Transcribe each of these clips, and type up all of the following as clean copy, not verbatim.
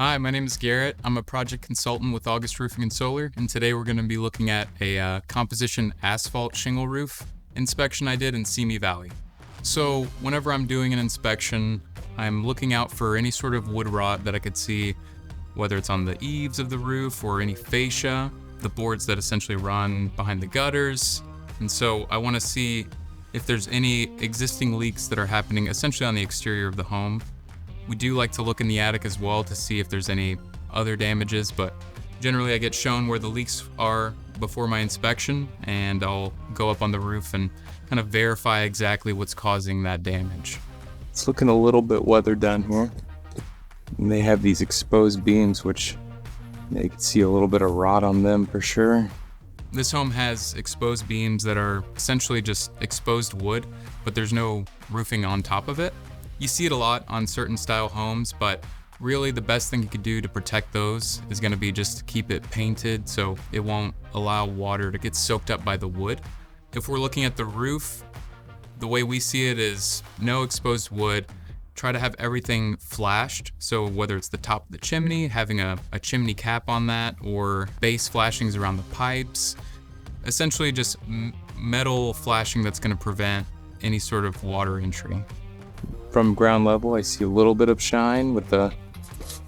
Hi, my name is Garrett. I'm a project consultant with August Roofing and Solar, and today we're going to be looking at a composition asphalt shingle roof inspection I did in Simi Valley. So whenever I'm doing an inspection, I'm looking out for any sort of wood rot that I could see, whether it's on the eaves of the roof or any fascia, the boards that essentially run behind the gutters. And so I want to see if there's any existing leaks that are happening essentially on the exterior of the home. We do like to look in the attic as well to see if there's any other damages, but generally I get shown where the leaks are before my inspection, and I'll go up on the roof and kind of verify exactly what's causing that damage. It's looking a little bit weathered down here. And they have these exposed beams, which you can see a little bit of rot on them for sure. This home has exposed beams that are essentially just exposed wood, but there's no roofing on top of it. You see it a lot on certain style homes, but really the best thing you could do to protect those is going to be just to keep it painted so it won't allow water to get soaked up by the wood. If we're looking at the roof, the way we see it is no exposed wood. Try to have everything flashed, so whether it's the top of the chimney, having a chimney cap on that, or base flashings around the pipes. Essentially just metal flashing that's going to prevent any sort of water entry. From ground level, I see a little bit of shine with the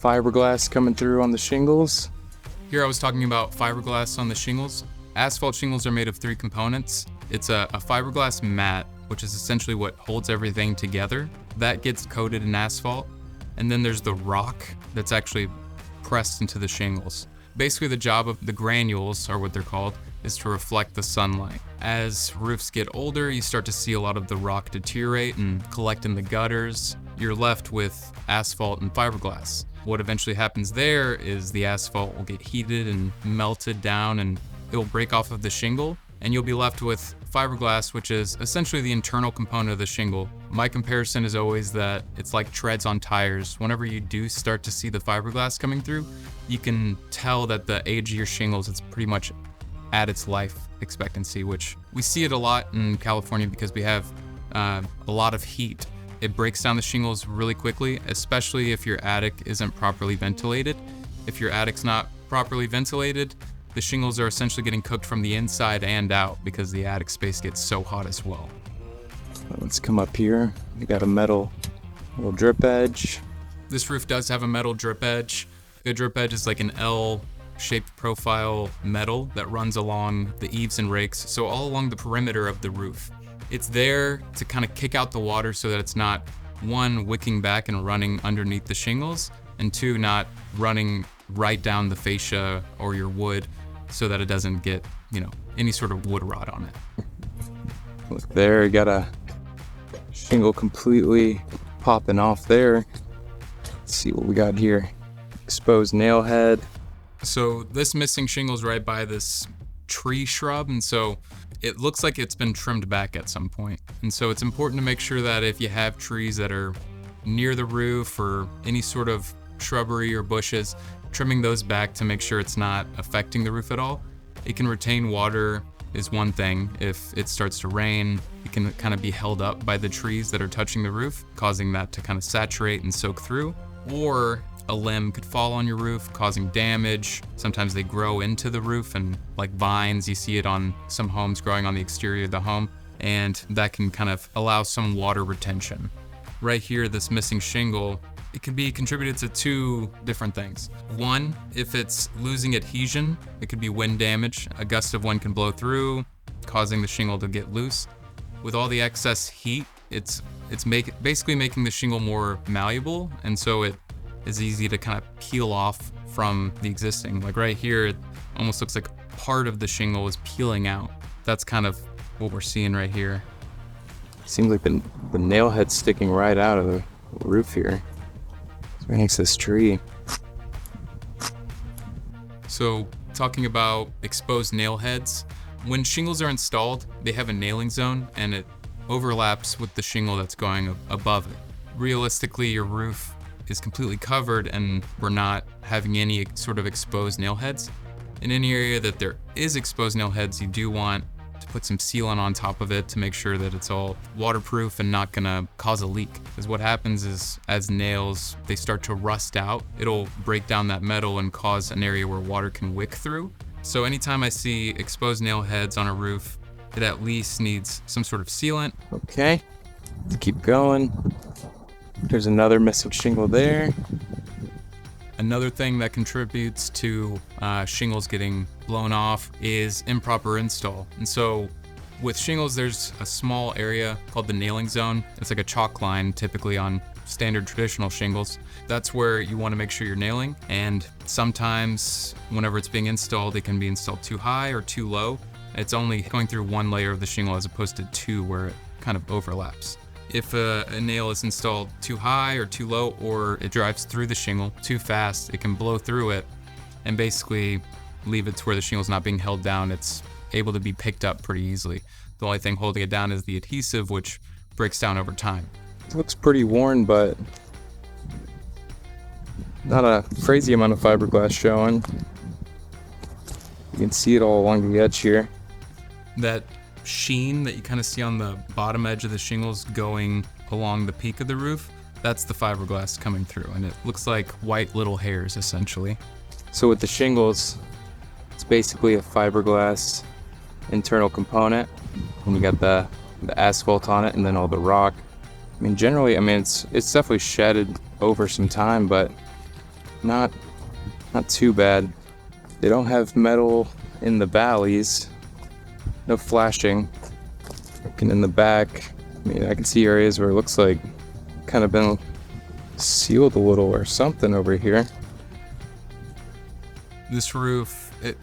fiberglass coming through on the shingles. Here I was talking about fiberglass on the shingles. Asphalt shingles are made of three components. It's a fiberglass mat, which is essentially what holds everything together. That gets coated in asphalt. And then there's the rock that's actually pressed into the shingles. Basically the job of the granules, or what they're called, is to reflect the sunlight. As roofs get older, you start to see a lot of the rock deteriorate and collect in the gutters. You're left with asphalt and fiberglass. What eventually happens there is the asphalt will get heated and melted down, and it will break off of the shingle, and you'll be left with fiberglass, which is essentially the internal component of the shingle. My comparison is always that it's like treads on tires. Whenever you do start to see the fiberglass coming through, you can tell that the age of your shingles, it's pretty much at its life expectancy, which we see it a lot in California because we have a lot of heat. It breaks down the shingles really quickly, especially if your attic isn't properly ventilated. If your attic's not properly ventilated, the shingles are essentially getting cooked from the inside and out because the attic space gets so hot as well. Let's come up here. We got a metal little drip edge. This roof does have a metal drip edge. The drip edge is like an L-shaped profile metal that runs along the eaves and rakes, so all along the perimeter of the roof. It's there to kind of kick out the water so that it's not, one, wicking back and running underneath the shingles, and two, not running right down the fascia or your wood so that it doesn't get, any sort of wood rot on it. Look there, you got a shingle completely popping off there. Let's see what we got here. Exposed nail head. So this missing shingle's right by this tree shrub, and so it looks like it's been trimmed back at some point. And so it's important to make sure that if you have trees that are near the roof or any sort of shrubbery or bushes, trimming those back to make sure it's not affecting the roof at all. It can retain water is one thing. If it starts to rain, it can kind of be held up by the trees that are touching the roof, causing that to kind of saturate and soak through. Or a limb could fall on your roof, causing damage. Sometimes they grow into the roof, and like vines, you see it on some homes growing on the exterior of the home, and that can kind of allow some water retention. Right here, this missing shingle, it can be contributed to two different things. One, if it's losing adhesion, it could be wind damage. A gust of wind can blow through, causing the shingle to get loose. With all the excess heat, it's basically making the shingle more malleable, and so it is easy to kind of peel off from the existing. Like right here, it almost looks like part of the shingle is peeling out. That's kind of what we're seeing right here. Seems like the nail head's sticking right out of the roof here. It's right next to this tree. So talking about exposed nail heads, when shingles are installed, they have a nailing zone and it overlaps with the shingle that's going above it. Realistically, your roof is completely covered and we're not having any sort of exposed nail heads. In any area that there is exposed nail heads, you do want to put some sealant on top of it to make sure that it's all waterproof and not gonna cause a leak. Because what happens is, as nails, they start to rust out, it'll break down that metal and cause an area where water can wick through. So anytime I see exposed nail heads on a roof, it at least needs some sort of sealant. Okay, let's keep going. There's another missing shingle there. Another thing that contributes to shingles getting blown off is improper install. And so with shingles, there's a small area called the nailing zone. It's like a chalk line typically on standard traditional shingles. That's where you want to make sure you're nailing. And sometimes whenever it's being installed, it can be installed too high or too low. It's only going through one layer of the shingle as opposed to two where it kind of overlaps. If a nail is installed too high or too low, or it drives through the shingle too fast, it can blow through it and basically leave it to where the shingle's not being held down. It's able to be picked up pretty easily. The only thing holding it down is the adhesive, which breaks down over time. It looks pretty worn, but not a crazy amount of fiberglass showing. You can see it all along the edge here. That sheen that you kind of see on the bottom edge of the shingles going along the peak of the roof, that's the fiberglass coming through, and it looks like white little hairs essentially. So with the shingles, it's basically a fiberglass internal component, and you got the asphalt on it and then all the rock. I mean, generally, it's definitely shedded over some time, but not too bad. They don't have metal in the valleys. No flashing. Looking in the back, I can see areas where it looks like kind of been sealed a little or something over here. This roof, it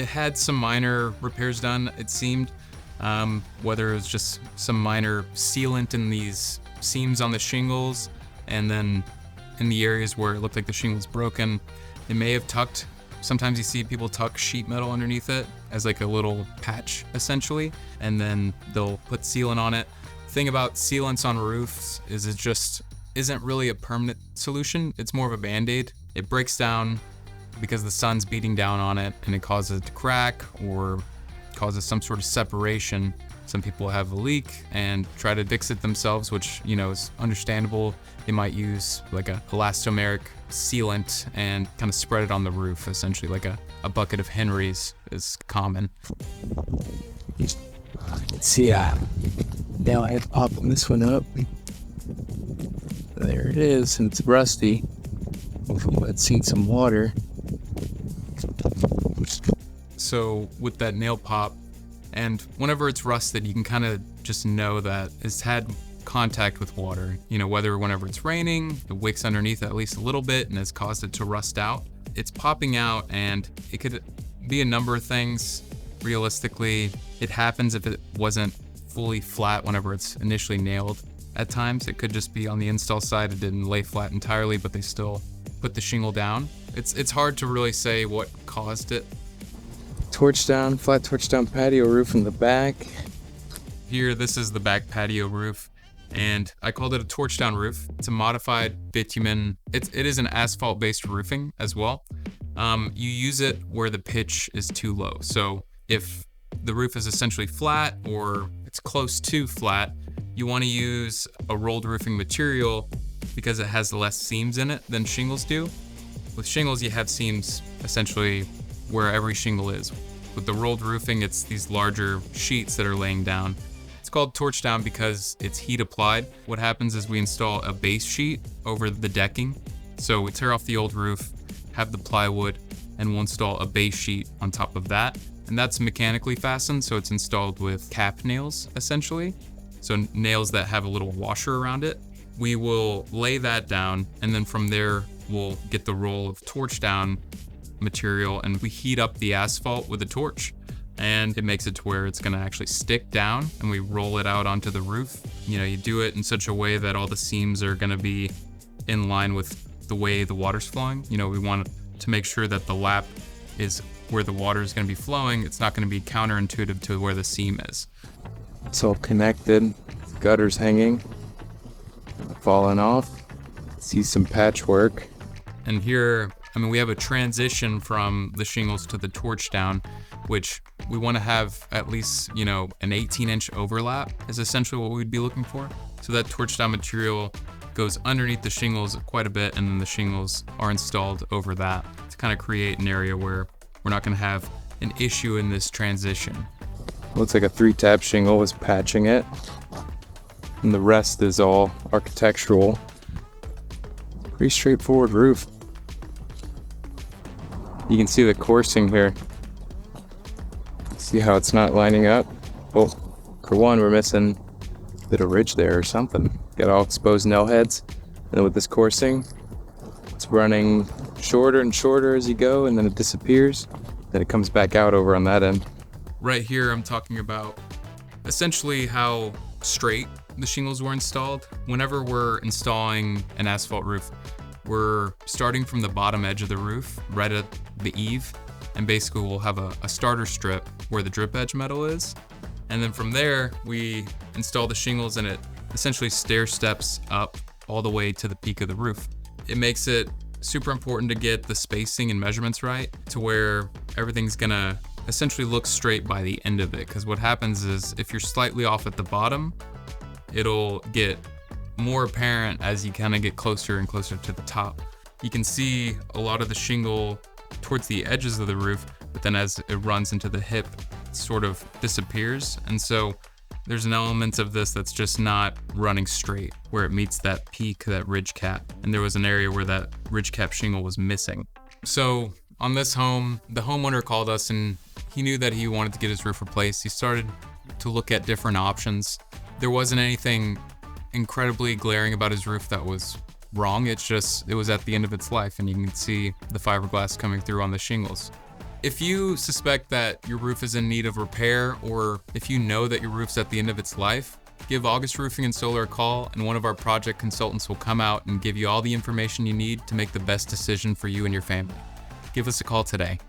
had some minor repairs done, it seemed. Whether it was just some minor sealant in these seams on the shingles, and then in the areas where it looked like the shingle was broken, it may have tucked. Sometimes you see people tuck sheet metal underneath it as like a little patch, essentially, and then they'll put sealant on it. The thing about sealants on roofs is it just isn't really a permanent solution. It's more of a band-aid. It breaks down because the sun's beating down on it, and it causes it to crack or causes some sort of separation. Some people have a leak and try to fix it themselves, which, is understandable. They might use like a elastomeric sealant and kind of spread it on the roof, essentially like a bucket of Henry's is common. Let's see, now I have to pop this one up. There it is, and it's rusty. Hopefully it's seen some water. So with that nail pop, and whenever it's rusted, you can kind of just know that it's had contact with water. Whenever it's raining, it wicks underneath at least a little bit and has caused it to rust out. It's popping out, and it could be a number of things. Realistically, it happens if it wasn't fully flat whenever it's initially nailed. At times, it could just be on the install side, it didn't lay flat entirely, but they still put the shingle down. It's hard to really say what caused it. Flat torch down patio roof in the back. Here, this is the back patio roof, and I called it a torch down roof. It's a modified bitumen. It is an asphalt based roofing as well. You use it where the pitch is too low. So if the roof is essentially flat or it's close to flat, you want to use a rolled roofing material because it has less seams in it than shingles do. With shingles, you have seams essentially where every shingle is. With the rolled roofing, it's these larger sheets that are laying down. It's called torch down because it's heat applied. What happens is we install a base sheet over the decking. So we tear off the old roof, have the plywood, and we'll install a base sheet on top of that. And that's mechanically fastened, so it's installed with cap nails, essentially. So nails that have a little washer around it. We will lay that down, and then from there, we'll get the roll of torch down material, and we heat up the asphalt with a torch, and it makes it to where it's gonna actually stick down, and we roll it out onto the roof. You do it in such a way that all the seams are gonna be in line with the way the water's flowing. We want to make sure that the lap is where the water is gonna be flowing. It's not gonna be counterintuitive to where the seam is. It's all connected. Gutters hanging, falling off. See some patchwork. And here I mean, we have a transition from the shingles to the torch down, which we want to have at least, an 18-inch overlap is essentially what we'd be looking for. So that torch down material goes underneath the shingles quite a bit, and then the shingles are installed over that to kind of create an area where we're not going to have an issue in this transition. Looks like a 3-tab shingle is patching it, and the rest is all architectural. Pretty straightforward roof. You can see the coursing here. See how it's not lining up? Well, for one, we're missing a bit of ridge there or something. Got all exposed nail heads. And then with this coursing, it's running shorter and shorter as you go, and then it disappears. Then it comes back out over on that end. Right here, I'm talking about essentially how straight the shingles were installed. Whenever we're installing an asphalt roof, we're starting from the bottom edge of the roof, right at the eave, and basically we'll have a starter strip where the drip edge metal is. And then from there, we install the shingles, and it essentially stair steps up all the way to the peak of the roof. It makes it super important to get the spacing and measurements right to where everything's gonna essentially look straight by the end of it. Because what happens is if you're slightly off at the bottom, it'll get more apparent as you kind of get closer and closer to the top. You can see a lot of the shingle towards the edges of the roof, but then as it runs into the hip, it sort of disappears. And so there's an element of this that's just not running straight where it meets that peak, that ridge cap. And there was an area where that ridge cap shingle was missing. So on this home, the homeowner called us and he knew that he wanted to get his roof replaced. He started to look at different options. There wasn't anything incredibly glaring about his roof that was wrong. It was at the end of its life, and you can see the fiberglass coming through on the shingles. If you suspect that your roof is in need of repair, or if you know that your roof's at the end of its life, give August Roofing and Solar a call, and one of our project consultants will come out and give you all the information you need to make the best decision for you and your family. Give us a call today.